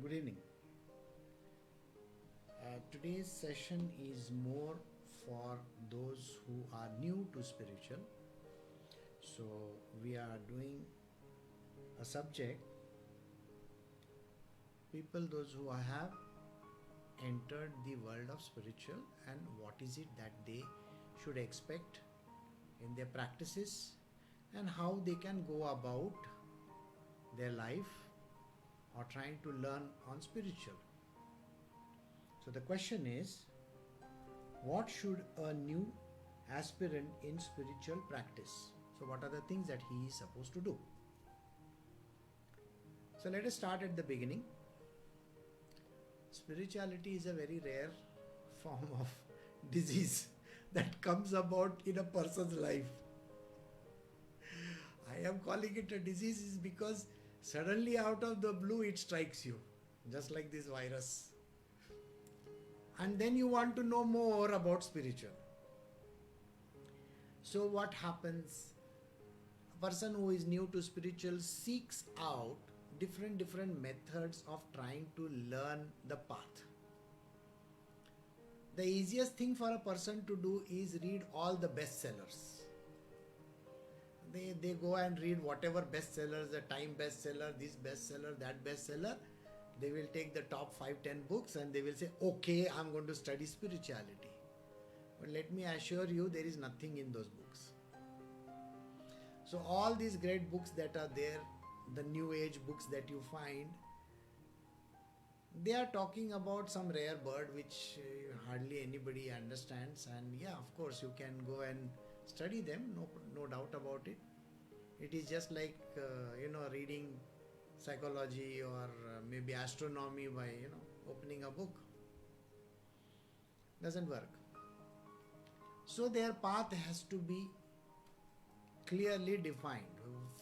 Good evening. Today's session is more for those who are new to spiritual. So, we are doing a subject, people, those who have entered the world of spiritual, and what is it that they should expect in their practices and how they can go about their life or trying to learn on spiritual. So the question is, what should a new aspirant in spiritual practice? So what are the things that he is supposed to do? So let us start at the beginning. Spirituality is a very rare form of disease that comes about in a person's life. I am calling it a disease is because suddenly out of the blue it strikes you, just like this virus. And then you want to know more about spiritual. So what happens? A person who is new to spiritual seeks out different methods of trying to learn the path. The easiest thing for a person to do is read all the bestsellers. They go and read whatever bestsellers, the Time bestseller, this bestseller, that bestseller. They will take the top 5-10 books and they will say, okay, I'm going to study spirituality. But let me assure you, there is nothing in those books. So all these great books that are there, the new age books that you find, they are talking about some rare bird which hardly anybody understands. And yeah, of course, you can go and study them, no doubt about it. It is just like, reading psychology or maybe astronomy by, opening a book. Doesn't work. So their path has to be clearly defined.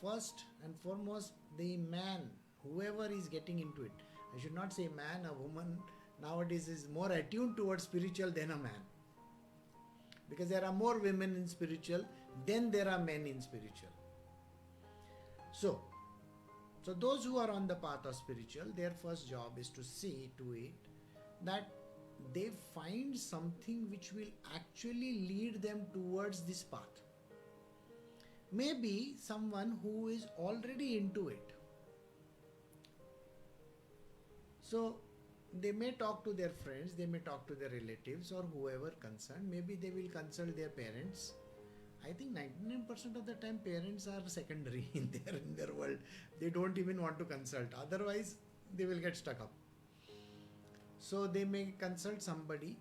First and foremost, the man, whoever is getting into it. I should not say man, a woman nowadays is more attuned towards spiritual than a man. Because there are more women in spiritual than there are men in spiritual. So those who are on the path of spiritual, their first job is to see to it that they find something which will actually lead them towards this path. Maybe someone who is already into it. So they may talk to their friends, they may talk to their relatives or whoever concerned. Maybe they will consult their parents. I think 99% of the time parents are secondary in their world. They don't even want to consult. Otherwise, they will get stuck up. So they may consult somebody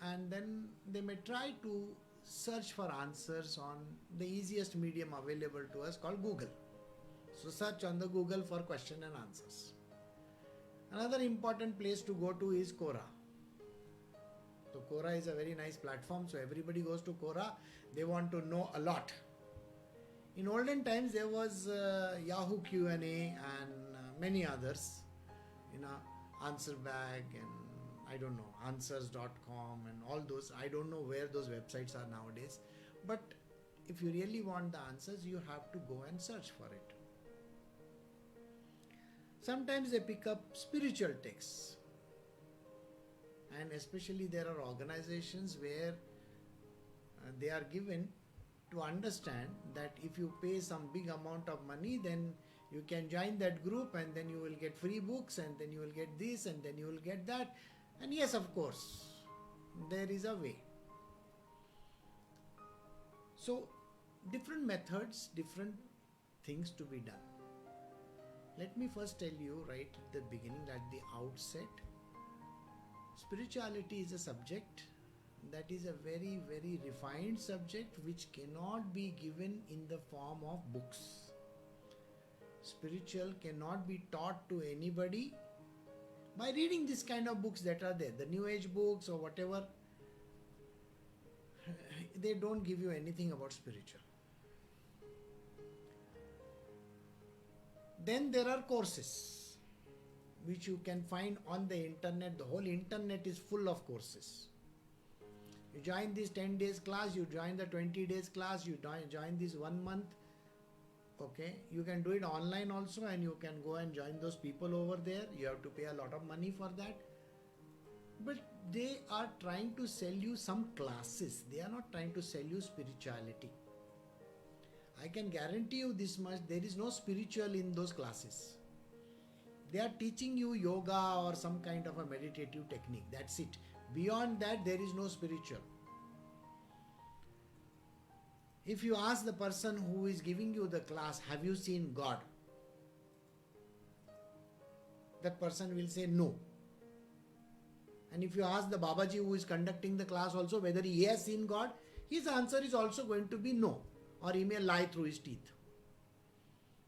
and then they may try to search for answers on the easiest medium available to us called Google. So search on the Google for question and answers. Another important place to go to is Quora. So Quora is a very nice platform. So everybody goes to Quora. They want to know a lot. In olden times, there was Yahoo Q&A and many others. Answer Bag and I don't know, answers.com and all those. I don't know where those websites are nowadays. But if you really want the answers, you have to go and search for it. Sometimes they pick up spiritual texts. And especially there are organizations where they are given to understand that if you pay some big amount of money, then you can join that group and then you will get free books and then you will get this and then you will get that. And yes, of course, there is a way. So different methods, different things to be done. Let me first tell you right at the beginning, at the outset, spirituality is a subject that is a very refined subject which cannot be given in the form of books. Spiritual cannot be taught to anybody by reading this kind of books that are there. The new age books or whatever, they don't give you anything about spiritual. Then there are courses which you can find on the internet. The whole internet is full of courses. You join this 10 days class, you join the 20 days class, you join this 1 month. Okay, you can do it online also, and you can go and join those people over there. You have to pay a lot of money for that. But they are trying to sell you some classes. They are not trying to sell you spirituality. I can guarantee you this much, there is no spiritual in those classes. They are teaching you yoga or some kind of a meditative technique. That's it. Beyond that, there is no spiritual. If you ask the person who is giving you the class, have you seen God? That person will say no. And if you ask the Babaji who is conducting the class also whether he has seen God, his answer is also going to be no, or he may lie through his teeth.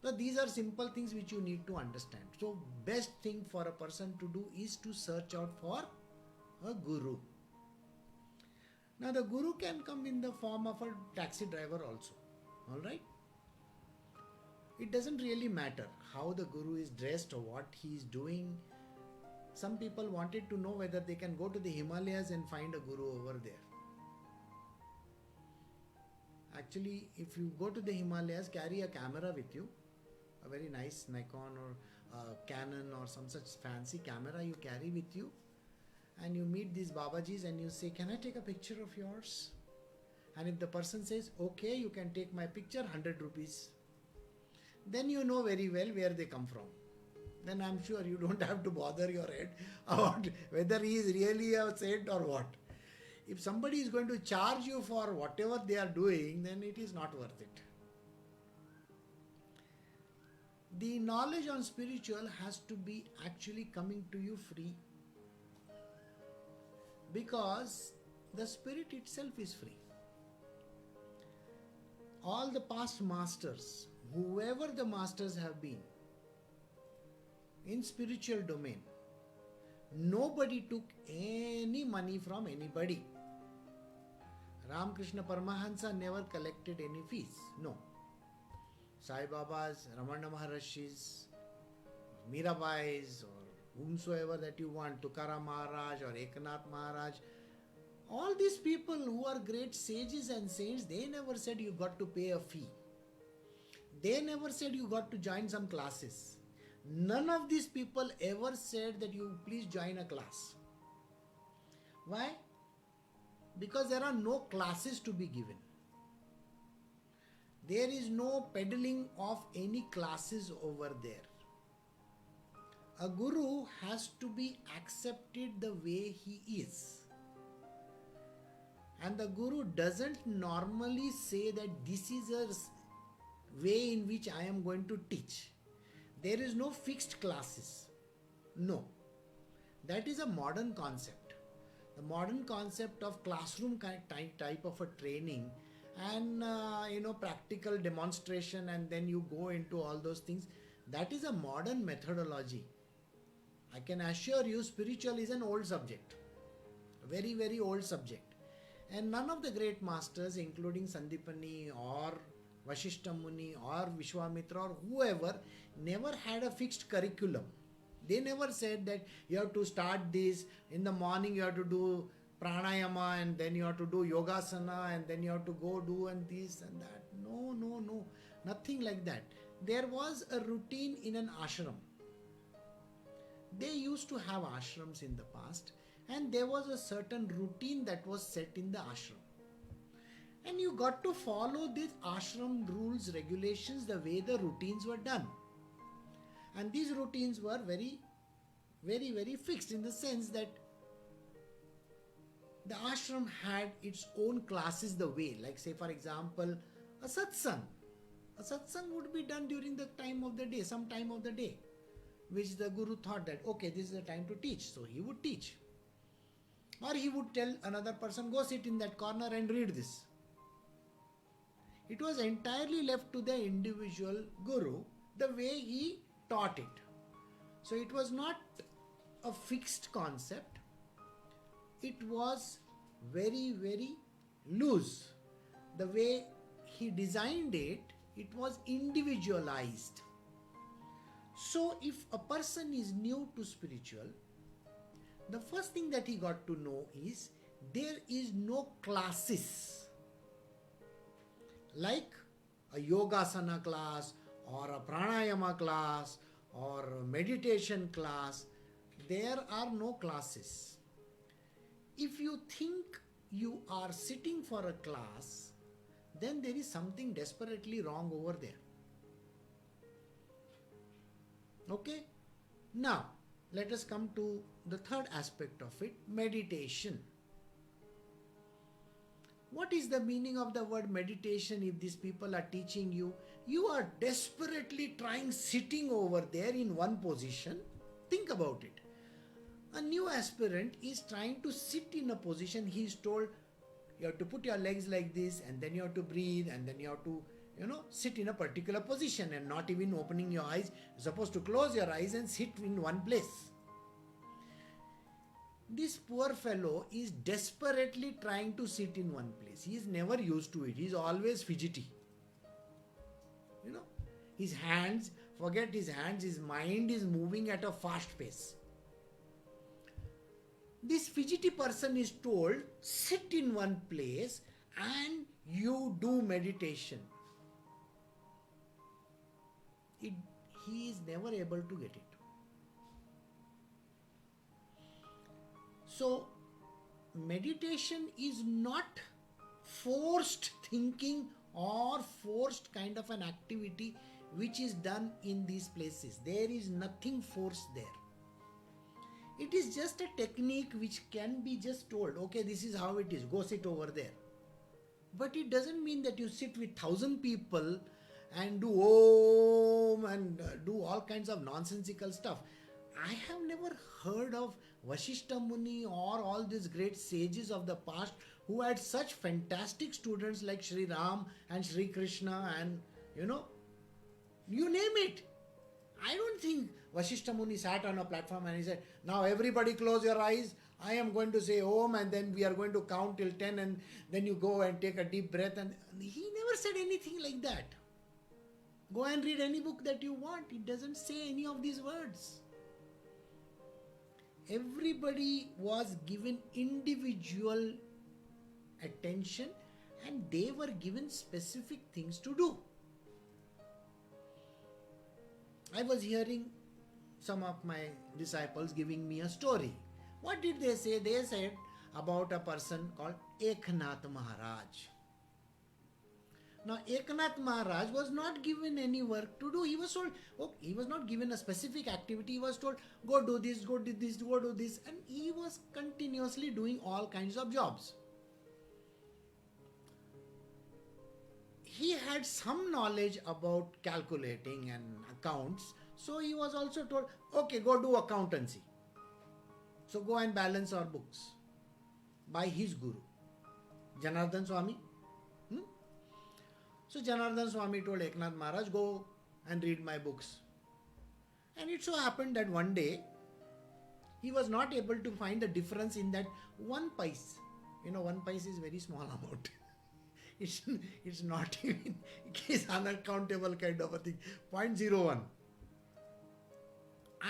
So these are simple things which you need to understand. So best thing for a person to do is to search out for a guru. Now the guru can come in the form of a taxi driver also. Alright? It doesn't really matter how the guru is dressed or what he is doing. Some people wanted to know whether they can go to the Himalayas and find a guru over there. Actually, if you go to the Himalayas, carry a camera with you, a very nice Nikon or Canon or some such fancy camera you carry with you, and you meet these Babajis and you say, can I take a picture of yours? And if the person says, okay, you can take my picture, 100 rupees. Then you know very well where they come from. Then I'm sure you don't have to bother your head about whether he is really a saint or what. If somebody is going to charge you for whatever they are doing, then it is not worth it. The knowledge on spiritual has to be actually coming to you free, because the spirit itself is free. All the past masters, whoever the masters have been in spiritual domain, nobody took any money from anybody. Ramakrishna Paramahansa never collected any fees. No. Sai Baba's, Ramana Maharashi's, Mirabai's, or whomsoever that you want, Tukaram Maharaj or Eknath Maharaj, all these people who are great sages and saints, they never said you got to pay a fee. They never said you got to join some classes. None of these people ever said that you please join a class. Why? Because there are no classes to be given. There is no peddling of any classes over there. A guru has to be accepted the way he is. And the guru doesn't normally say that this is a way in which I am going to teach. There is no fixed classes. No. That is a modern concept. The modern concept of classroom type of a training and practical demonstration, and then you go into all those things. That is a modern methodology. I can assure you spiritual is an old subject. A very, very old subject. And none of the great masters, including Sandipani or Vashishta Muni or Vishwamitra or whoever, never had a fixed curriculum. They never said that you have to start this, in the morning you have to do pranayama, and then you have to do yogasana, and then you have to go do and this and that. No. Nothing like that. There was a routine in an ashram. They used to have ashrams in the past, and there was a certain routine that was set in the ashram. And you got to follow these ashram rules, regulations, the way the routines were done. And these routines were very, very, very fixed in the sense that the ashram had its own classes the way. Like say for example, a satsang. A satsang would be done during the time of the day, some time of the day, which the guru thought that, okay, this is the time to teach. So he would teach. Or he would tell another person, go sit in that corner and read this. It was entirely left to the individual guru, the way he taught it. So it was not a fixed concept. It was very, very loose. The way he designed it, it was individualized. So if a person is new to spiritual, the first thing that he got to know is there is no classes. Like a yogasana class or a pranayama class or meditation class. There are no classes. If you think you are sitting for a class, then there is something desperately wrong over there. Okay? Now, let us come to the third aspect of it, meditation. What is the meaning of the word meditation if these people are teaching you? You are desperately trying sitting over there in one position. Think about it. A new aspirant is trying to sit in a position. He is told you have to put your legs like this, and then you have to breathe, and then you have to, sit in a particular position and not even opening your eyes. You're supposed to close your eyes and sit in one place. This poor fellow is desperately trying to sit in one place. He is never used to it. He is always fidgety. His hands, forget his hands, his mind is moving at a fast pace. This fidgety person is told, sit in one place and you do meditation. He is never able to get it. So, meditation is not forced thinking or forced kind of an activity which is done in these places. There is nothing forced there. It is just a technique which can be just told, okay, this is how it is, go sit over there. But it doesn't mean that you sit with 1,000 people and do Om and do all kinds of nonsensical stuff. I have never heard of Vashishta Muni or all these great sages of the past who had such fantastic students like Sri Ram and Sri Krishna and you name it. I don't think Vashishta Muni sat on a platform and he said, now everybody close your eyes, I am going to say Om and then we are going to count till 10 and then you go and take a deep breath. And he never said anything like that. Go and read any book that you want. It doesn't say any of these words. Everybody was given individual attention and they were given specific things to do. I was hearing some of my disciples giving me a story. What did they say? They said about a person called Eknath Maharaj. Now, Eknath Maharaj was not given any work to do. He was told, he was not given a specific activity. He was told, go do this, go do this, go do this. And he was continuously doing all kinds of jobs. He had some knowledge about calculating and accounts. So he was also told, okay, go do accountancy. So go and balance our books by his guru, Janardhan Swami. So Janardhan Swami told Eknath Maharaj, go and read my books. And it so happened that one day, he was not able to find the difference in that 1 paise. 1 paise is very small amount. It's not even, it's unaccountable kind of a thing. 0.01.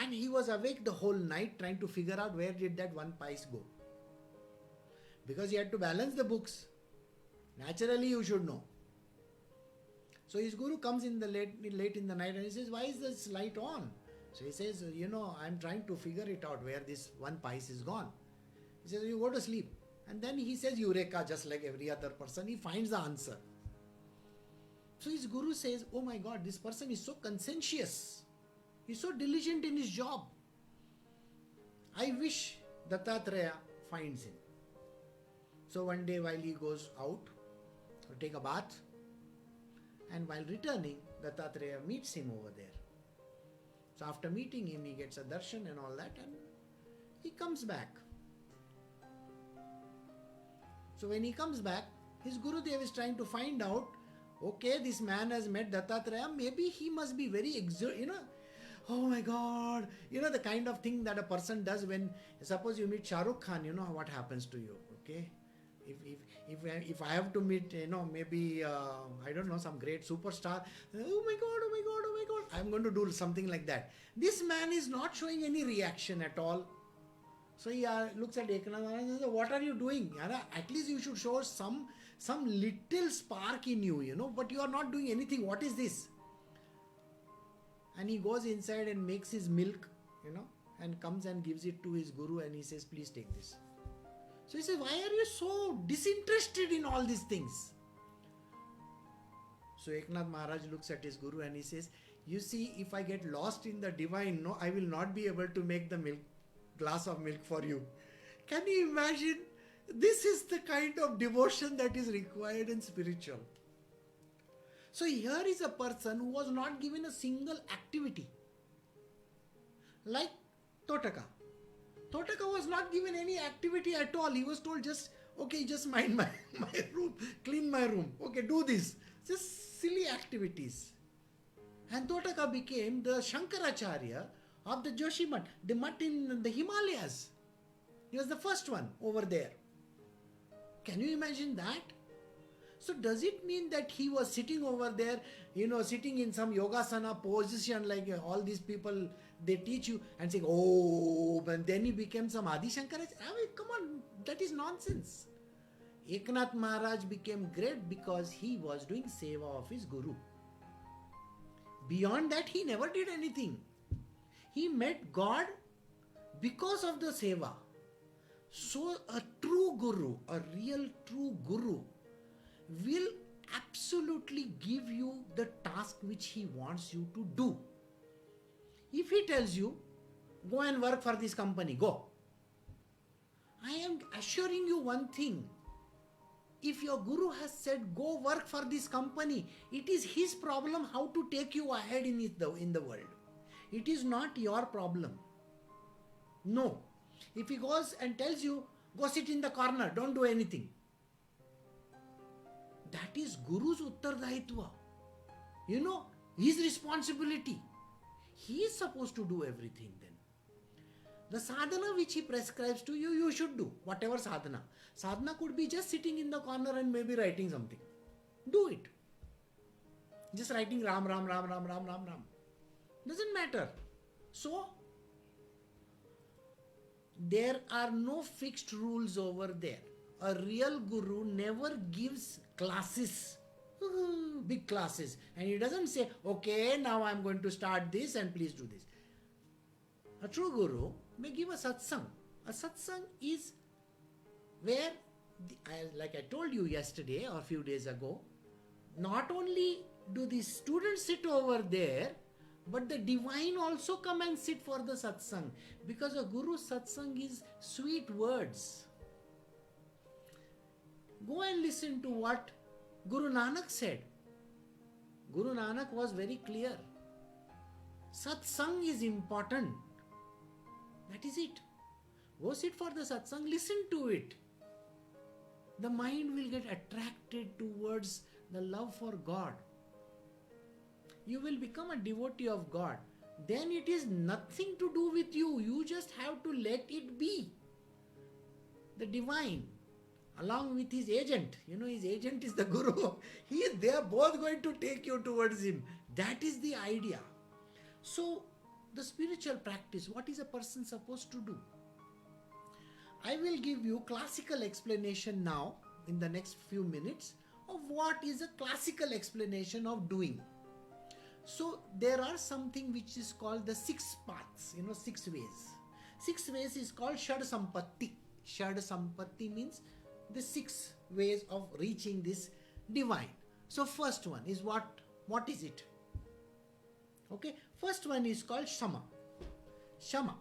And he was awake the whole night trying to figure out where did that 1 paise go. Because he had to balance the books. Naturally, you should know. So his guru comes in the late in the night and he says, why is this light on? So he says, I'm trying to figure it out where this 1 paise is gone. He says, you go to sleep. And then he says, Eureka, just like every other person. He finds the answer. So his guru says, oh my God, this person is so conscientious. He's so diligent in his job. I wish Dattatreya finds him. So one day while he goes out to take a bath, and while returning, Dattatreya meets him over there. So after meeting him, he gets a darshan and all that, and he comes back. So when he comes back, his Gurudev is trying to find out, okay, this man has met Dattatreya, maybe he must be very oh my God, the kind of thing that a person does when, suppose you meet Shah Rukh Khan, what happens to you, okay? If I have to meet, maybe, I don't know, some great superstar, oh my God, I'm going to do something like that. This man is not showing any reaction at all. So he looks at Eknath and says, what are you doing? At least you should show some little spark in you, but you are not doing anything. What is this? And he goes inside and makes his milk, and comes and gives it to his guru, and he says, please take this. So he says, why are you so disinterested in all these things? So Eknath Maharaj looks at his guru and he says, you see, if I get lost in the divine, no, I will not be able to make the glass of milk for you. Can you imagine? This is the kind of devotion that is required in spiritual. So here is a person who was not given a single activity. Like Totaka. Totaka was not given any activity at all. He was told just mind my room, clean my room. Okay, do this. Just silly activities. And Totaka became the Shankaracharya of the Joshimath, the mutt in the Himalayas. He was the first one over there. Can you imagine that? So does it mean that he was sitting over there, sitting in some yogasana position like all these people, they teach you and saying, oh, and then he became some Adi Shankaracharya? I mean, come on, that is nonsense. Eknath Maharaj became great because he was doing seva of his guru. Beyond that, he never did anything. He met God because of the seva. So a true guru, a real true guru, will absolutely give you the task which he wants you to do. If he tells you, go and work for this company, go. I am assuring you one thing. If your guru has said, go work for this company, it is his problem how to take you ahead in the world. It is not your problem. No. If he goes and tells you, go sit in the corner, don't do anything. That is Guru's Uttardahitva. His responsibility. He is supposed to do everything then. The sadhana which he prescribes to you, you should do. Whatever sadhana. Sadhana could be just sitting in the corner and maybe writing something. Do it. Just writing Ram, Ram, Ram, Ram, Ram, Ram, Ram. Doesn't matter. So, there are no fixed rules over there. A real guru never gives classes, big classes. And he doesn't say, okay, now I'm going to start this and please do this. A true guru may give a satsang. A satsang is where, like I told you yesterday or a few days ago, not only do the students sit over there, but the divine also come and sit for the satsang. Because a guru's satsang is sweet words. Go and listen to what Guru Nanak said. Guru Nanak was very clear. Satsang is important. That is it. Go sit for the satsang, listen to it. The mind will get attracted towards the love for God. You will become a devotee of God. Then it is nothing to do with you. You just have to let it be. The divine, along with his agent, his agent is the guru. They are both going to take you towards him. That is the idea. So, the spiritual practice, what is a person supposed to do? I will give you classical explanation now in the next few minutes of what is a classical explanation of doing. So there are something which is called the 6 paths, 6 ways. 6 ways is called Shad Sampatti. Shad Sampatti means the 6 ways of reaching this divine. So first one is what is it? Okay, first one is called Shama. Shama,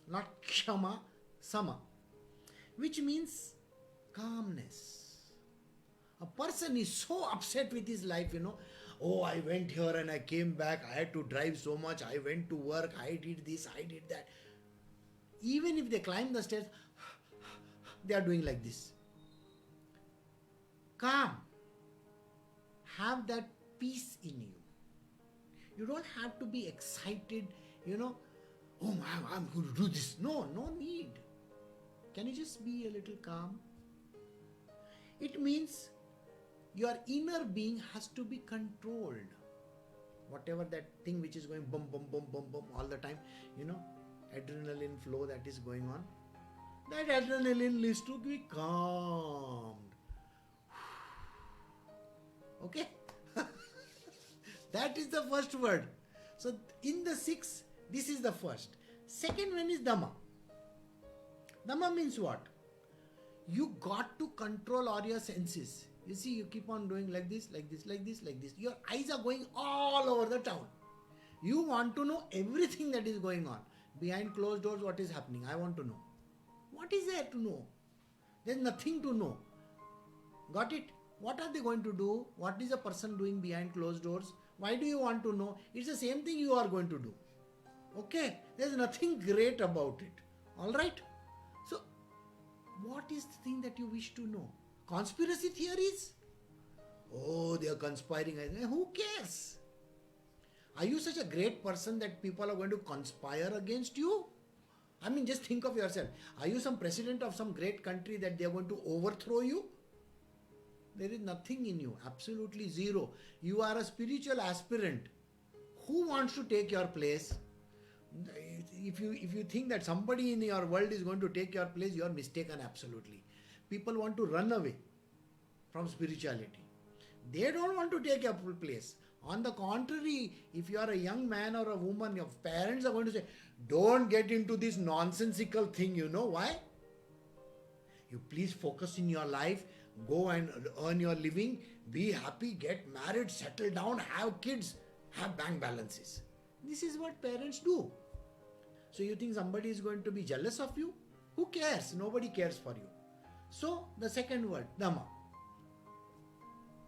not Kshama, Sama, which means calmness. A person is so upset with his life, oh, I went here and I came back, I had to drive so much, I went to work, I did this, I did that. Even if they climb the stairs, they are doing like this. Calm. Have that peace in you. You don't have to be excited, oh, I'm going to do this. No need. Can you just be a little calm? It means your inner being has to be controlled. Whatever that thing which is going bum, bum, bum, bum, bum all the time, adrenaline flow that is going on, that adrenaline needs to be calmed. Okay? That is the first word. So in the 6, this is the first. Second one is Dhamma. Dhamma means what? You got to control all your senses. You see, you keep on doing like this, like this, like this, like this. Your eyes are going all over the town. You want to know everything that is going on. Behind closed doors, what is happening? I want to know. What is there to know? There's nothing to know. Got it? What are they going to do? What is a person doing behind closed doors? Why do you want to know? It's the same thing you are going to do. Okay? There's nothing great about it. Alright? So, what is the thing that you wish to know? Conspiracy theories? Oh, they are conspiring. Who cares? Are you such a great person that people are going to conspire against you? I mean, just think of yourself. Are you some president of some great country that they are going to overthrow you? There is nothing in you. Absolutely zero. You are a spiritual aspirant. Who wants to take your place? If you think that somebody in your world is going to take your place, you are mistaken absolutely. People want to run away from spirituality. They don't want to take your place. On the contrary, if you are a young man or a woman, your parents are going to say, don't get into this nonsensical thing. You know why? You please focus in your life, go and earn your living, be happy, get married, settle down, have kids, have bank balances. This is what parents do. So you think somebody is going to be jealous of you? Who cares? Nobody cares for you. So the second word, Dhamma.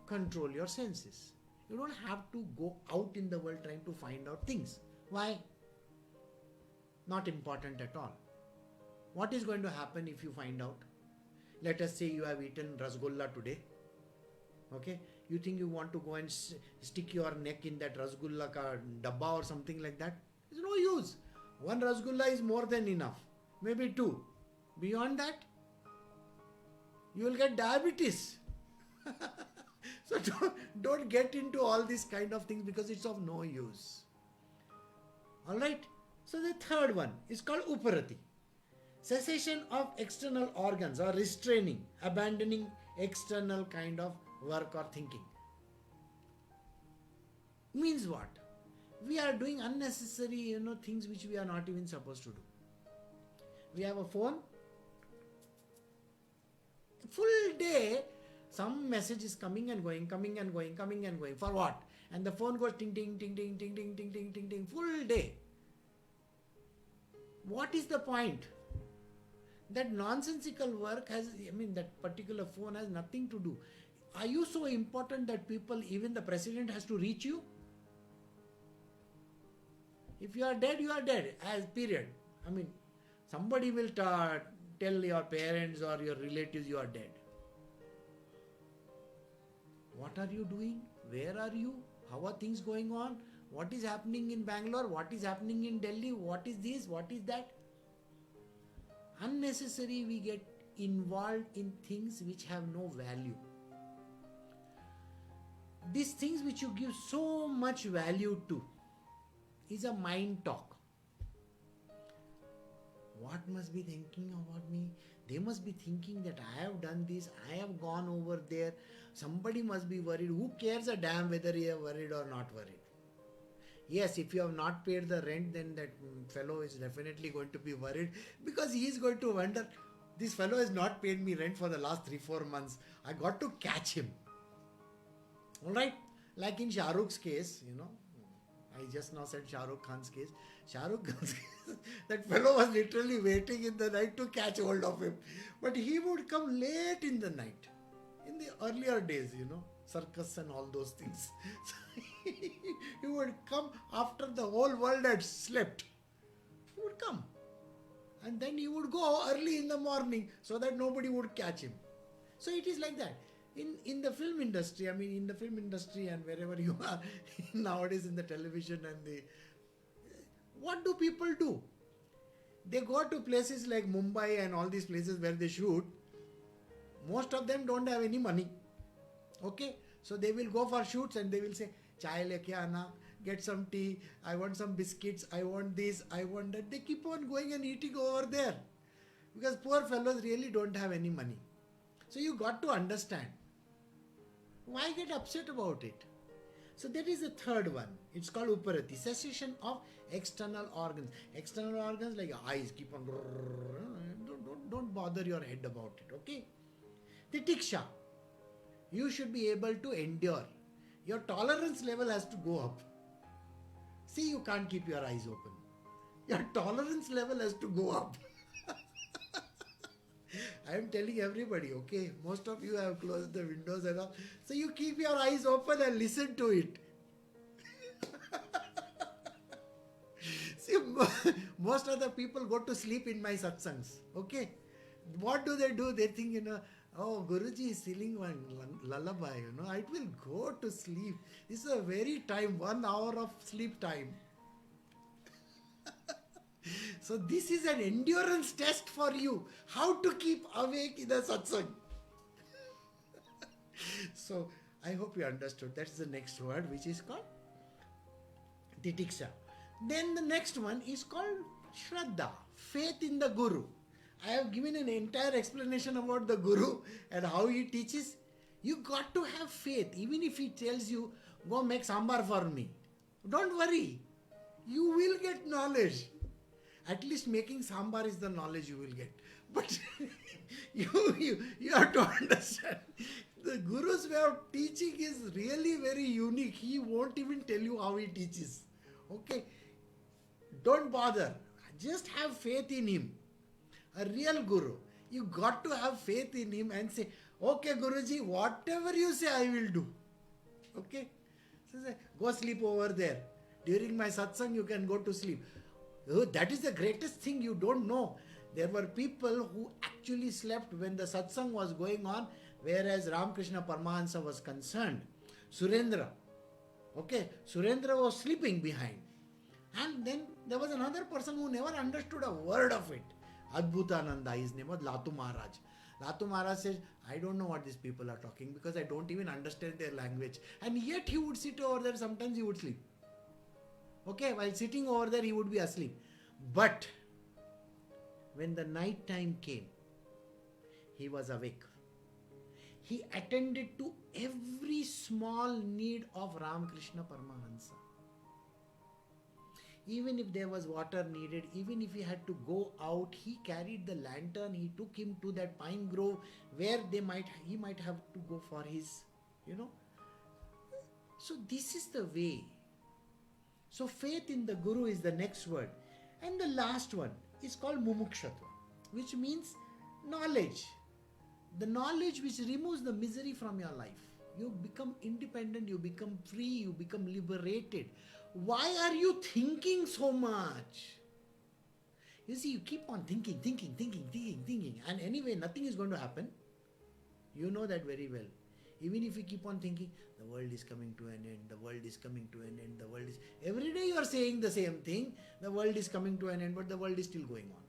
Control your senses. You don't have to go out in the world trying to find out things. Why? Not important at all. What is going to happen if you find out? Let us say you have eaten rasgulla today. Okay? You think you want to go and stick your neck in that rasgulla ka dabba or something like that? There's no use. One rasgulla is more than enough. Maybe 2. Beyond that, you will get diabetes. So don't get into all these kind of things because it's of no use. Alright? So the third one is called Uparati. Cessation of external organs or restraining, abandoning external kind of work or thinking. Means what? We are doing unnecessary, things which we are not even supposed to do. We have a phone. Full day, some message is coming and going, coming and going, coming and going. For what? And the phone goes ting, ting, ting, ting, ting, ting, ting, ting, ting, ting, full day. What is the point? That nonsensical work that particular phone has nothing to do. Are you so important that people, even the president has to reach you? If you are dead, you are dead, as period. Somebody will tell your parents or your relatives you are dead. What are you doing? Where are you? How are things going on? What is happening in Bangalore? What is happening in Delhi? What is this? What is that? Unnecessary, we get involved in things which have no value. These things which you give so much value to is a mind talk. What must be thinking about me? They must be thinking that I have done this, I have gone over there. Somebody must be worried. Who cares a damn whether you are worried or not worried? Yes, if you have not paid the rent, then that fellow is definitely going to be worried because he is going to wonder, this fellow has not paid me rent for the last 3-4 months. I got to catch him. Alright? Like in Shah Rukh's case, I just now said Shah Rukh Khan's case. Shah Rukh Khan's case, that fellow was literally waiting in the night to catch hold of him. But he would come late in the night. In the earlier days, circus and all those things. He would come after the whole world had slept. He would come. And then he would go early in the morning so that nobody would catch him. So it is like that. In the film industry, and wherever you are nowadays in the television what do people do? They go to places like Mumbai and all these places where they shoot. Most of them don't have any money. Okay? So they will go for shoots and they will say, chai leke aana, get some tea, I want some biscuits, I want this, I want that. They keep on going and eating over there. Because poor fellows really don't have any money. So you got to understand. Why get upset about it? So that is the third one. It's called Uparati, cessation of external organs. External organs like your eyes keep on. Don't bother your head about it, okay? Titiksha, you should be able to endure. Your tolerance level has to go up. See, you can't keep your eyes open. Your tolerance level has to go up. I am telling everybody, okay? Most of you have closed the windows and all. So you keep your eyes open and listen to it. See, most of the people go to sleep in my satsangs, okay? What do? They think, oh, Guruji is singing one lullaby, it will go to sleep. This is a very time, 1 hour of sleep time. So this is an endurance test for you. How to keep awake in a satsang. So I hope you understood. That's the next word, which is called Titiksha. Then the next one is called Shraddha, faith in the Guru. I have given an entire explanation about the Guru and how he teaches. You got to have faith. Even if he tells you, go make sambar for me. Don't worry. You will get knowledge. At least making sambar is the knowledge you will get. But you have to understand, the Guru's way of teaching is really very unique. He won't even tell you how he teaches. Okay? Don't bother. Just have faith in him. A real Guru. You got to have faith in him and say, okay, Guruji, whatever you say, I will do. Okay? So say, go sleep over there. During my satsang, you can go to sleep. Oh, that is the greatest thing you don't know. There were people who actually slept when the satsang was going on, whereas Ramakrishna Paramahansa was concerned. Surendra. Okay, Surendra was sleeping behind. And then there was another person who never understood a word of it. Adbhutananda, his name was Latu Maharaj. Latu Maharaj says, I don't know what these people are talking because I don't even understand their language. And yet he would sit over there, sometimes he would sleep. Okay, while sitting over there, he would be asleep. But when the night time came, he was awake. He attended to every small need of Ramakrishna Paramahansa. Even if there was water needed, even if he had to go out, he carried the lantern, he took him to that pine grove where he might have to go for his, So this is the way. So faith in the Guru is the next word. And the last one is called Mumukshatva, which means knowledge. The knowledge which removes the misery from your life. You become independent, you become free, you become liberated. Why are you thinking so much? You see, you keep on thinking. And anyway, nothing is going to happen. You know that very well. Even if you keep on thinking, the world is coming to an end, the world is coming to an end, the world is... Every day you are saying the same thing, the world is coming to an end, but the world is still going on.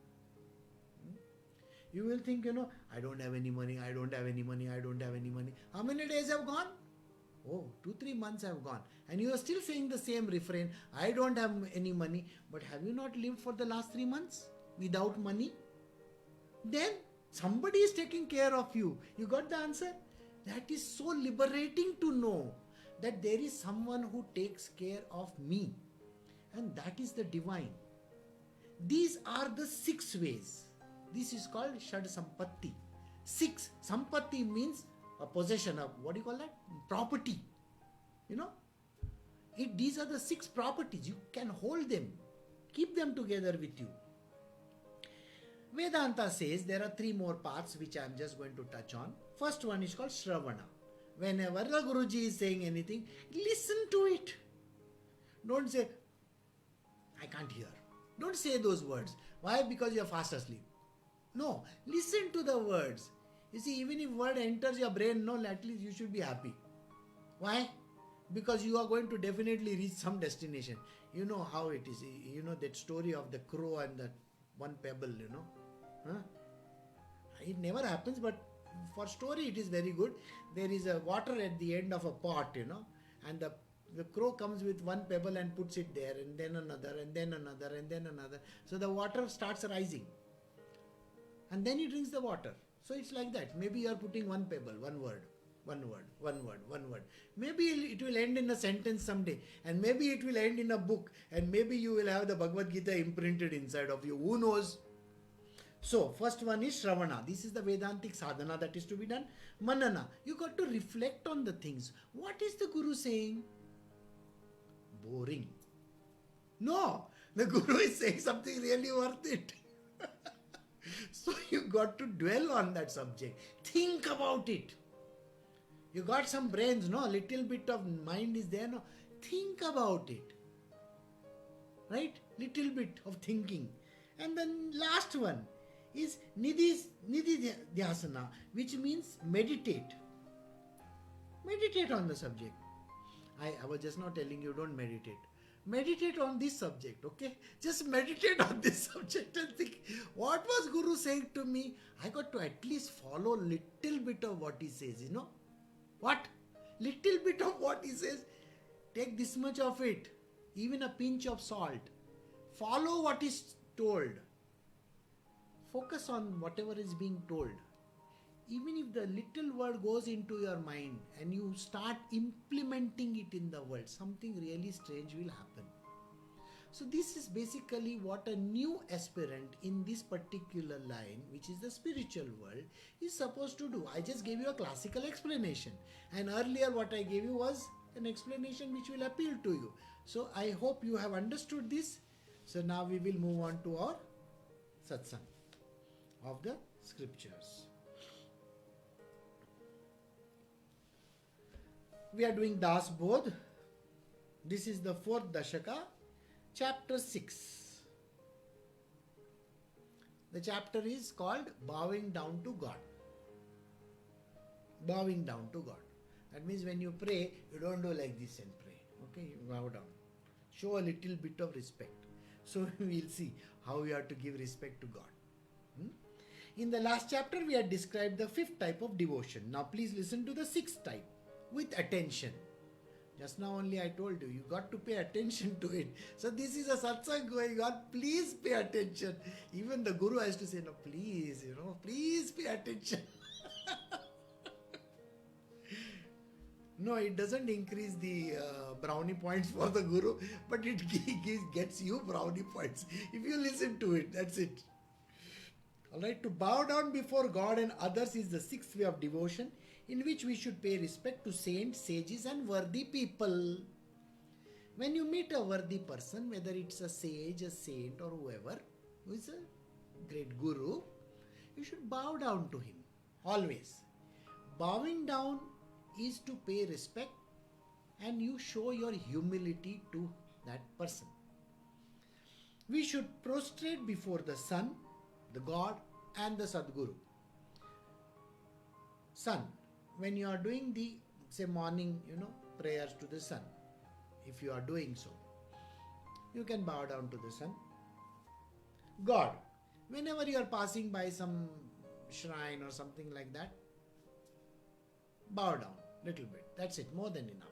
You will think, I don't have any money, I don't have any money. How many days have gone? Oh, 2-3 months have gone. And you are still saying the same refrain, I don't have any money. But have you not lived for the last 3 months without money? Then somebody is taking care of you. You got the answer? That is so liberating to know that there is someone who takes care of me. And that is the divine. These are the 6 ways. This is called Shad Sampatti. 6. Sampatti means a possession of, what do you call that? Property. These are the 6 properties. You can hold them. Keep them together with you. Vedanta says there are 3 more paths which I am just going to touch on. First one is called Shravana. Whenever the Guruji is saying anything, listen to it. Don't say, I can't hear. Don't say those words. Why? Because you are fast asleep. No, listen to the words. You see, even if word enters your brain, at least you should be happy. Why? Because you are going to definitely reach some destination. You know how it is. You know that story of the crow and the one pebble, Huh? It never happens, but for story it is very good. There is a water at the end of a pot, and the crow comes with one pebble and puts it there, and then another, and then another, and then another. So the water starts rising. And then he drinks the water. So it's like that. Maybe you are putting one pebble, one word. One word. Maybe it will end in a sentence someday, and maybe it will end in a book, and maybe you will have the Bhagavad Gita imprinted inside of you. Who knows? So, first one is Shravana. This is the Vedantic sadhana that is to be done. Manana. You got to reflect on the things. What is the Guru saying? Boring. No, the Guru is saying something really worth it. So, you got to dwell on that subject. Think about it. You got some brains, no? A little bit of mind is there, no? Think about it. Right? Little bit of thinking. And then last one is Nidhi Dhyasana, which means meditate. Meditate on the subject. I was just not telling you don't meditate. Meditate on this subject, okay? Just meditate on this subject and think, what was Guru saying to me? I got to at least follow little bit of what he says, you know? What? Little bit of what he says. Take this much of it. Even a pinch of salt. Follow what is told. Focus on whatever is being told. Even if the little word goes into your mind and you start implementing it in the world, something really strange will happen. So this is basically what a new aspirant in this particular line, which is the spiritual world, is supposed to do. I just gave you a classical explanation, and earlier what I gave you was an explanation which will appeal to you. So I hope you have understood this. So now we will move on to our satsang of the scriptures. We are doing Das Bodh. This is the 4th Dashaka, chapter 6. The chapter is called Bowing Down to God. Bowing down to God. That means when you pray, you don't do like this and pray. Okay, you bow down. Show a little bit of respect. So we will see how we have to give respect to God. In the last chapter, we had described the 5th type of devotion. Now please listen to the 6th type with attention. Just now only I told you, you got to pay attention to it. So this is a satsang going on. Please pay attention. Even the Guru has to say, no, please, please pay attention. No, it doesn't increase the brownie points for the Guru, but it gets you brownie points. If you listen to it, that's it. Alright, to bow down before God and others is the 6th way of devotion, in which we should pay respect to saints, sages and worthy people. When you meet a worthy person, whether it's a sage, a saint or whoever, who is a great Guru, you should bow down to him, always. Bowing down is to pay respect and you show your humility to that person. We should prostrate before the sun, the God and the Sadguru. Sun, when you are doing the, say, morning, prayers to the sun, if you are doing so, you can bow down to the sun. God, whenever you are passing by some shrine or something like that, bow down little bit. That's it, more than enough.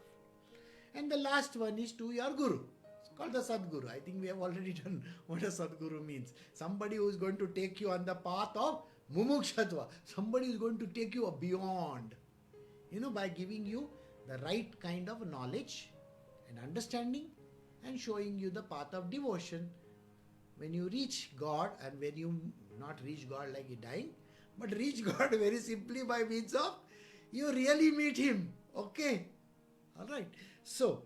And the last one is to your Guru. It's called the Sadguru. I think we have already done what a Sadguru means. Somebody who is going to take you on the path of Mumukshatva. Somebody who is going to take you beyond. By giving you the right kind of knowledge and understanding and showing you the path of devotion. When you reach God, and when you not reach God like you're dying, but reach God very simply by means of you really meet him. Okay? Alright. So,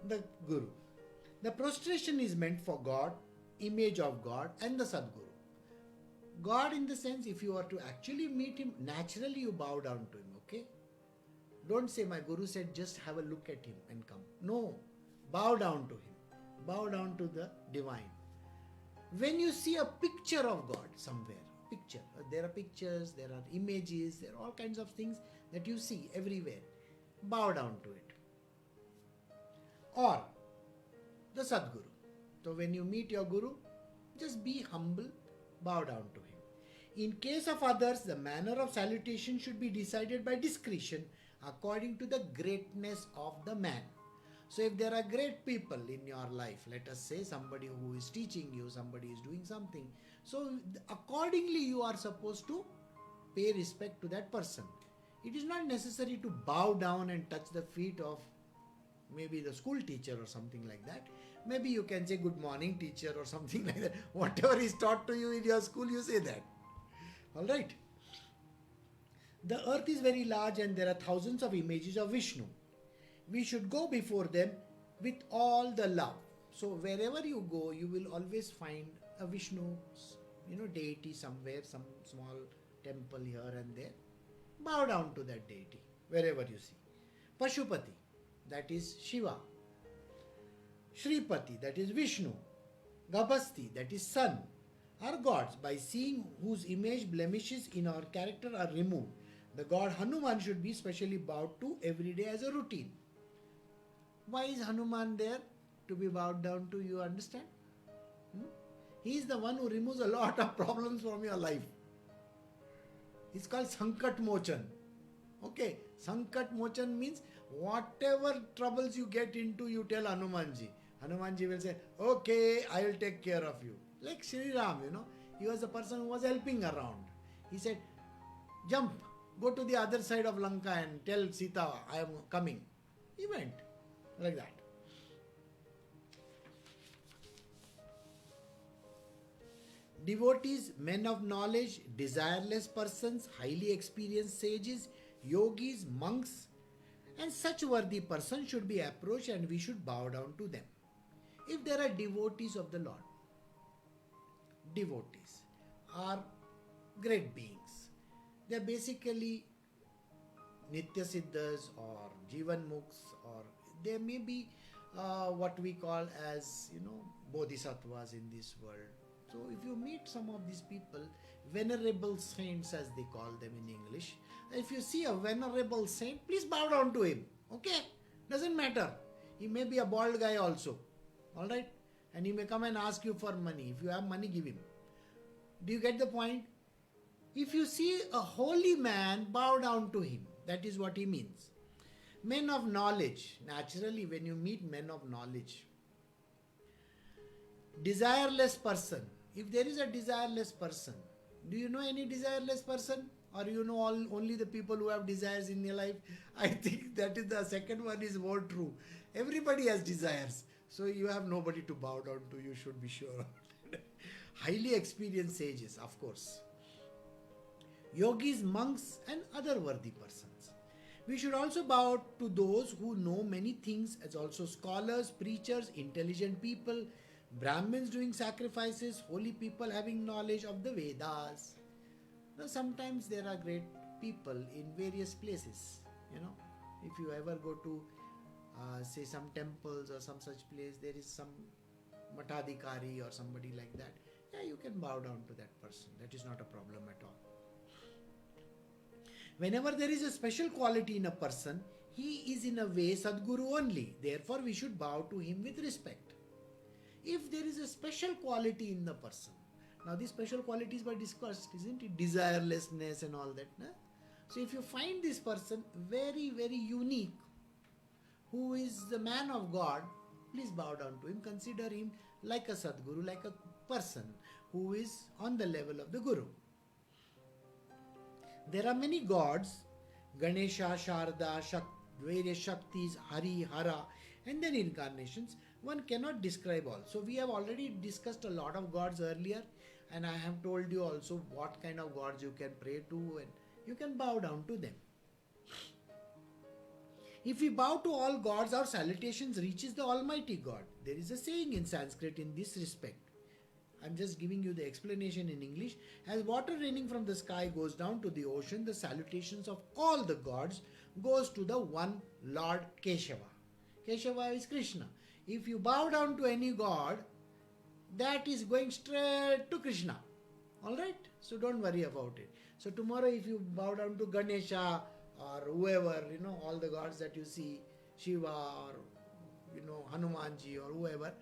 the Guru. The prostration is meant for God, image of God and the Sadguru. God in the sense, if you are to actually meet him, naturally you bow down to him. Okay? Don't say my Guru said just have a look at him and come. No. Bow down to him. Bow down to the divine. When you see a picture of God somewhere, there are pictures, there are images, there are all kinds of things that you see everywhere. Bow down to it. Or the Sadguru. So when you meet your Guru, just be humble, bow down to him. In case of others, the manner of salutation should be decided by discretion according to the greatness of the man. So if there are great people in your life, let us say somebody who is teaching you, somebody is doing something, so accordingly you are supposed to pay respect to that person. It is not necessary to bow down and touch the feet of maybe the school teacher or something like that. Maybe you can say good morning teacher or something like that. Whatever is taught to you in your school, you say that. All right. The earth is very large and there are thousands of images of Vishnu. We should go before them with all the love. So wherever you go, you will always find a Vishnu, deity somewhere, some small temple here and there. Bow down to that deity wherever you see. Pashupati, that is Shiva. Shripati, that is Vishnu. Gabhasti, that is sun, are gods by seeing whose image blemishes in our character are removed. The god Hanuman should be specially bowed to every day as a routine. Why is Hanuman there to be bowed down to? You understand? He is the one who removes a lot of problems from your life. It's called Sankat Mochan. Okay, Sankat Mochan means whatever troubles you get into, you tell Hanumanji. Hanumanji will say, okay, I will take care of you. Like Sri Ram, he was the person who was helping around. He said, jump, go to the other side of Lanka and tell Sita, I am coming. He went like that. Devotees, men of knowledge, desireless persons, highly experienced sages, yogis, monks, and such worthy persons should be approached and we should bow down to them. If there are devotees of the Lord, devotees are great beings. They are basically Nitya Siddhas or Jivan Muks, or they may be what we call as, Bodhisattvas in this world. So if you meet some of these people, venerable saints as they call them in English, if you see a venerable saint, please bow down to him. Okay? Doesn't matter. He may be a bald guy also. Alright? And he may come and ask you for money. If you have money, give him. Do you get the point? If you see a holy man, bow down to him. That is what he means. Men of knowledge. Naturally, when you meet men of knowledge. Desireless person. If there is a desireless person, do you know any desireless person? Or you know only the people who have desires in their life? I think that is the second one is more true. Everybody has desires. So you have nobody to bow down to, you should be sure. Highly experienced sages, of course. Yogis, monks and other worthy persons. We should also bow to those who know many things, as also scholars, preachers, intelligent people, Brahmins doing sacrifices, holy people having knowledge of the Vedas. Now, sometimes there are great people in various places. If you ever go to say some temples or some such place, there is some Matadhikari or somebody like that. Yeah, you can bow down to that person. That is not a problem at all. Whenever there is a special quality in a person, he is in a way Sadguru only. Therefore, we should bow to him with respect. If there is a special quality in the person, now these special qualities were discussed, isn't it? Desirelessness and all that. No? So if you find this person very, very unique, who is the man of God, please bow down to him. Consider him like a Sadguru, like a person who is on the level of the Guru. There are many gods, Ganesha, Sharda, various Shaktis, Hari, Hara, and then incarnations. One cannot describe all. So we have already discussed a lot of gods earlier, and I have told you also what kind of gods you can pray to, and you can bow down to them. If we bow to all gods, our salutations reaches the Almighty God. There is a saying in Sanskrit in this respect. I'm just giving you the explanation in English. As water raining from the sky goes down to the ocean, the salutations of all the gods goes to the one Lord Keshava. Keshava is Krishna. If you bow down to any god, that is going straight to Krishna. Alright? So don't worry about it. So tomorrow if you bow down to Ganesha or whoever, all the gods that you see, Shiva or, Hanumanji or whoever,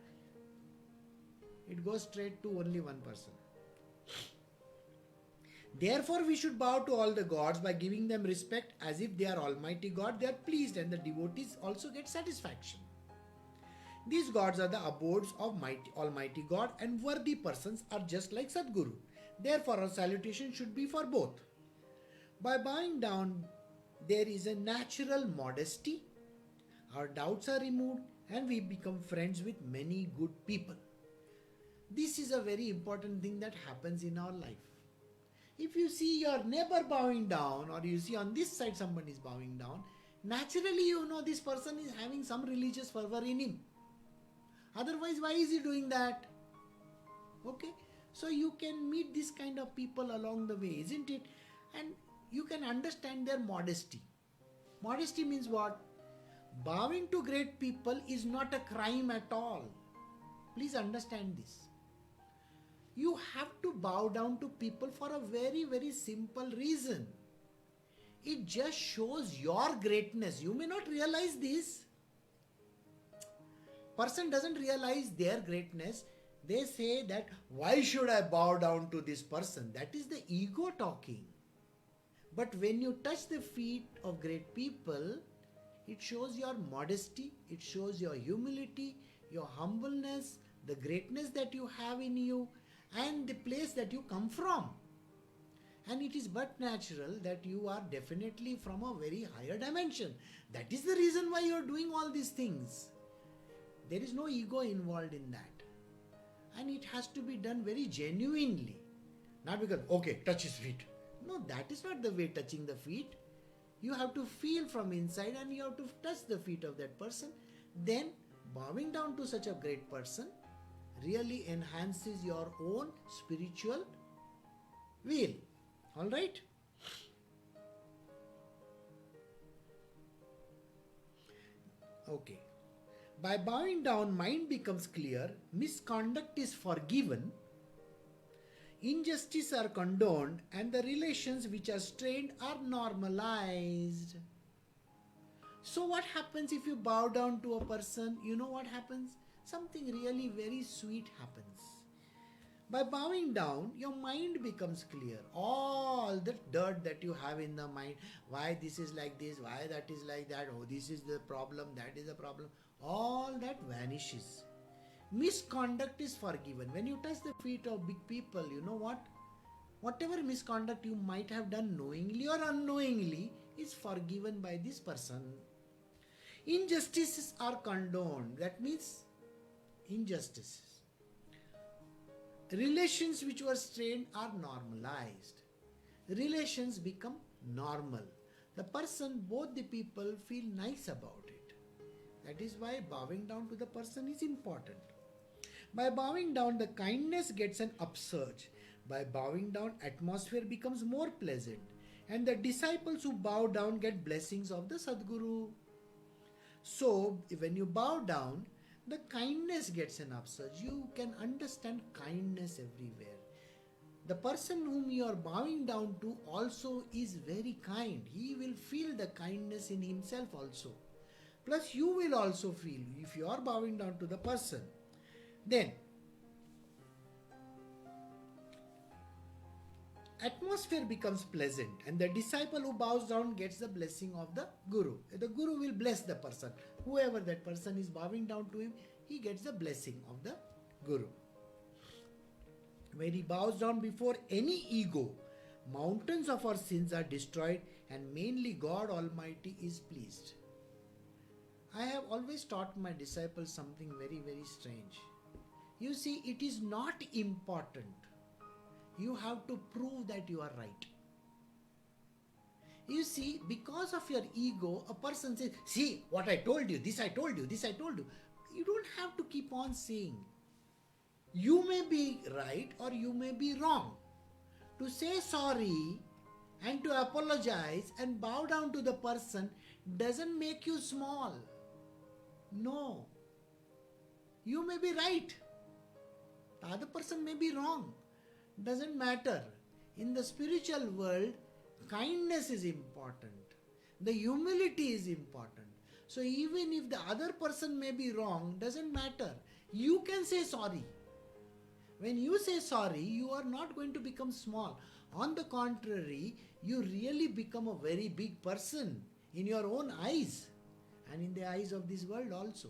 it goes straight to only one person. Therefore, we should bow to all the gods by giving them respect as if they are Almighty God. They are pleased and the devotees also get satisfaction. These gods are the abodes of Almighty God, and worthy persons are just like Sadguru. Therefore, our salutation should be for both. By bowing down there is a natural modesty, our doubts are removed, and we become friends with many good people. This is a very important thing that happens in our life. If you see your neighbor bowing down, or you see on this side somebody is bowing down, naturally you know this person is having some religious fervor in him. Otherwise, why is he doing that? Okay, so you can meet this kind of people along the way, isn't it? And you can understand their modesty. Modesty means what? Bowing to great people is not a crime at all. Please understand this. You have to bow down to people for a very, very simple reason. It just shows your greatness. You may not realize this. Person doesn't realize their greatness. They say that, why should I bow down to this person? That is the ego talking. But when you touch the feet of great people, it shows your modesty, it shows your humility, your humbleness, the greatness that you have in you, and the place that you come from. And it is but natural that you are definitely from a very higher dimension. That is the reason why you are doing all these things. There is no ego involved in that. And it has to be done very genuinely. Not because, okay, touch his feet. No, that is not the way touching the feet. You have to feel from inside and you have to touch the feet of that person. Then bowing down to such a great person really enhances your own spiritual will. Alright? Okay. By bowing down, mind becomes clear, misconduct is forgiven, injustice are condoned, and the relations which are strained are normalized. So what happens if you bow down to a person? You know what happens? Something really very sweet happens. By bowing down, your mind becomes clear. All the dirt that you have in the mind, why this is like this, why that is like that, oh this is the problem, that is the problem, all that vanishes. Misconduct is forgiven. When you touch the feet of big people, you know what? Whatever misconduct you might have done knowingly or unknowingly is forgiven by this person. Injustices are condoned. That means injustices. Relations which were strained are normalized. Relations become normal. The person, both the people feel nice about it. That is why bowing down to the person is important. By bowing down, the kindness gets an upsurge. By bowing down, atmosphere becomes more pleasant. And the disciples who bow down get blessings of the Sadguru. So, when you bow down, the kindness gets an upsurge. You can understand kindness everywhere. The person whom you are bowing down to also is very kind. He will feel the kindness in himself also. Plus you will also feel if you are bowing down to the person. Then, atmosphere becomes pleasant and the disciple who bows down gets the blessing of the Guru. The Guru will bless the person. Whoever that person is bowing down to him, he gets the blessing of the Guru. When he bows down before any ego, mountains of our sins are destroyed and mainly God Almighty is pleased. I have always taught my disciples something very, very strange. You see, it is not important. You have to prove that you are right. You see, because of your ego, a person says, see what I told you, this I told you, this I told you. You don't have to keep on saying. You may be right or you may be wrong. To say sorry and to apologize and bow down to the person doesn't make you small. No. You may be right. The other person may be wrong. Doesn't matter. In the spiritual world, kindness is important. The humility is important. So even if the other person may be wrong, doesn't matter. You can say sorry. When you say sorry, you are not going to become small. On the contrary, you really become a very big person in your own eyes and in the eyes of this world also.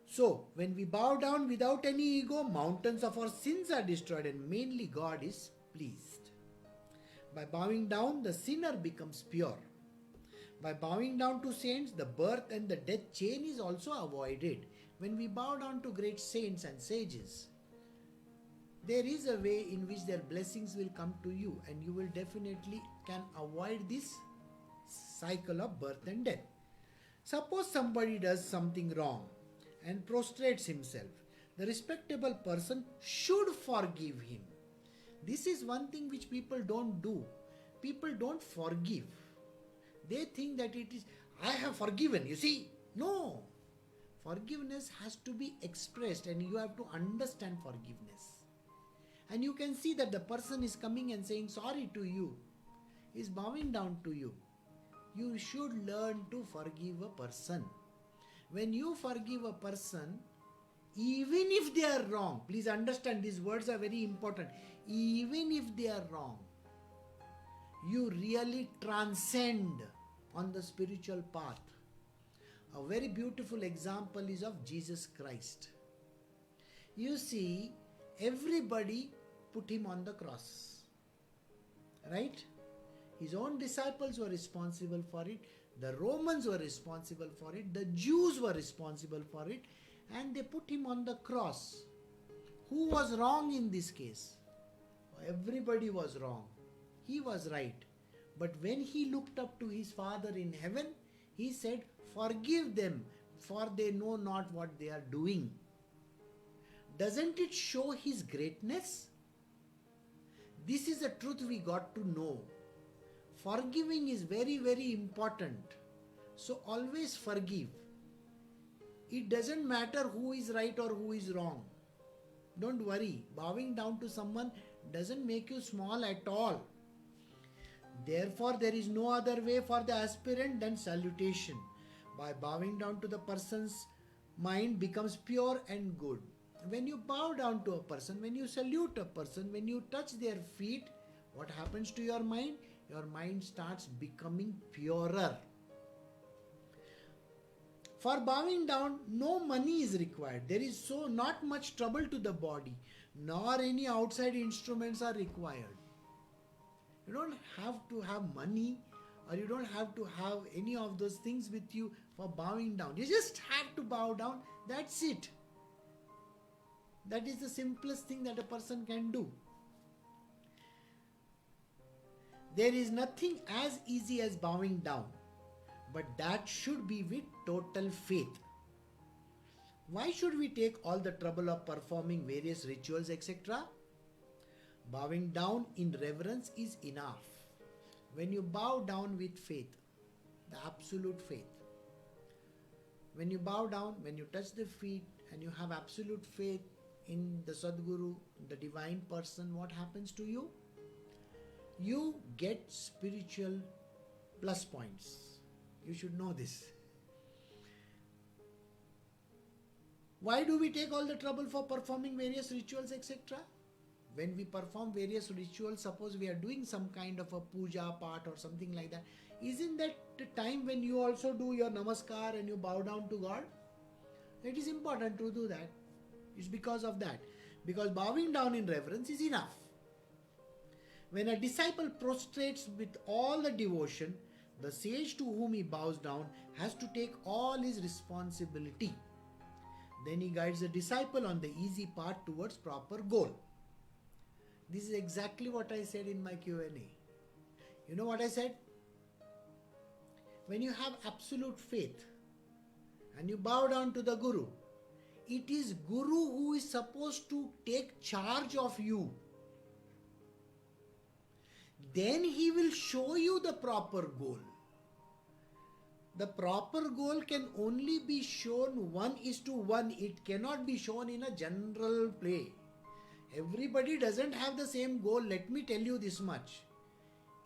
So, when we bow down without any ego, mountains of our sins are destroyed and mainly God is pleased. By bowing down, the sinner becomes pure. By bowing down to saints, the birth and the death chain is also avoided. When we bow down to great saints and sages, there is a way in which their blessings will come to you, and you will definitely can avoid this cycle of birth and death. Suppose somebody does something wrong and prostrates himself. The respectable person should forgive him. This is one thing which people don't do. People don't forgive. They think that it is, I have forgiven, you see. No. Forgiveness has to be expressed, and you have to understand forgiveness. And you can see that the person is coming and saying sorry to you, is bowing down to you. You should learn to forgive a person. When you forgive a person, even if they are wrong, please understand these words are very important. Even if they are wrong, you really transcend on the spiritual path. A very beautiful example is of Jesus Christ. You see, everybody put him on the cross, right? His own disciples were responsible for it. The Romans were responsible for it. The Jews were responsible for it. And they put him on the cross. Who was wrong in this case? Everybody was wrong. He was right. But when he looked up to his Father in heaven, he said, forgive them, for they know not what they are doing. Doesn't it show his greatness? This is a truth we got to know. Forgiving is very, very important. So always forgive. It doesn't matter who is right or who is wrong. Don't worry. Bowing down to someone doesn't make you small at all. Therefore, there is no other way for the aspirant than salutation. By bowing down to the person's mind becomes pure and good. When you bow down to a person, when you salute a person, when you touch their feet, what happens to your mind? Your mind starts becoming purer. For bowing down, no money is required. There is so not much trouble to the body, nor any outside instruments are required. You don't have to have money, or you don't have to have any of those things with you for bowing down. You just have to bow down. That's it. That is the simplest thing that a person can do. There is nothing as easy as bowing down, but that should be with total faith. Why should we take all the trouble of performing various rituals, etc.? Bowing down in reverence is enough. When you bow down with faith, the absolute faith, when you bow down, when you touch the feet and you have absolute faith in the Sadguru, the divine person, what happens to you? You get spiritual plus points. You should know this. Why do we take all the trouble for performing various rituals, etc.? When we perform various rituals, suppose we are doing some kind of a puja part or something like that, isn't that the time when you also do your namaskar and you bow down to God? It is important to do that. It's because of that. Because bowing down in reverence is enough. When a disciple prostrates with all the devotion, the sage to whom he bows down has to take all his responsibility. Then he guides the disciple on the easy path towards proper goal. This is exactly what I said in my Q&A. You know what I said? When you have absolute faith and you bow down to the Guru, it is Guru who is supposed to take charge of you. Then he will show you the proper goal. The proper goal can only be shown 1:1. It cannot be shown in a general play. Everybody doesn't have the same goal. Let me tell you this much.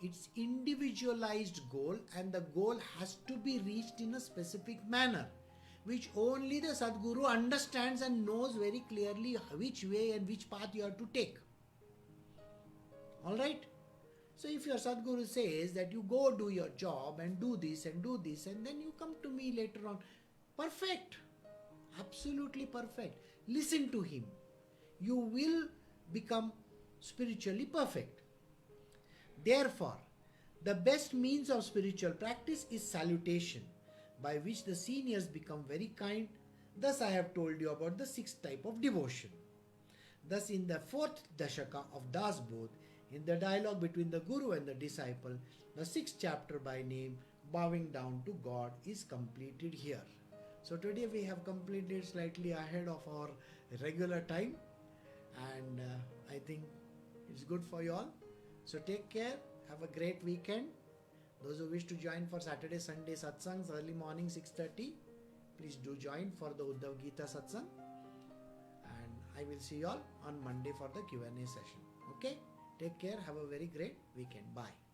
It's individualized goal, and the goal has to be reached in a specific manner, which only the Sadguru understands and knows very clearly which way and which path you have to take. Alright? So if your Sadguru says that you go do your job and do this and then you come to me later on, perfect. Absolutely perfect. Listen to him. You will become spiritually perfect. Therefore, the best means of spiritual practice is salutation, by which the seniors become very kind. Thus, I have told you about the sixth type of devotion. Thus, in the fourth Dashaka of Das Bodh, in the dialogue between the Guru and the disciple, the sixth chapter by name, Bowing Down to God, is completed here. So, today we have completed slightly ahead of our regular time, and I think it's good for you all. So, take care, have a great weekend. Those who wish to join for Saturday, Sunday satsangs early morning 6:30, please do join for the Uddhav Gita satsang. And I will see you all on Monday for the Q&A session. Okay? Take care. Have a very great weekend. Bye.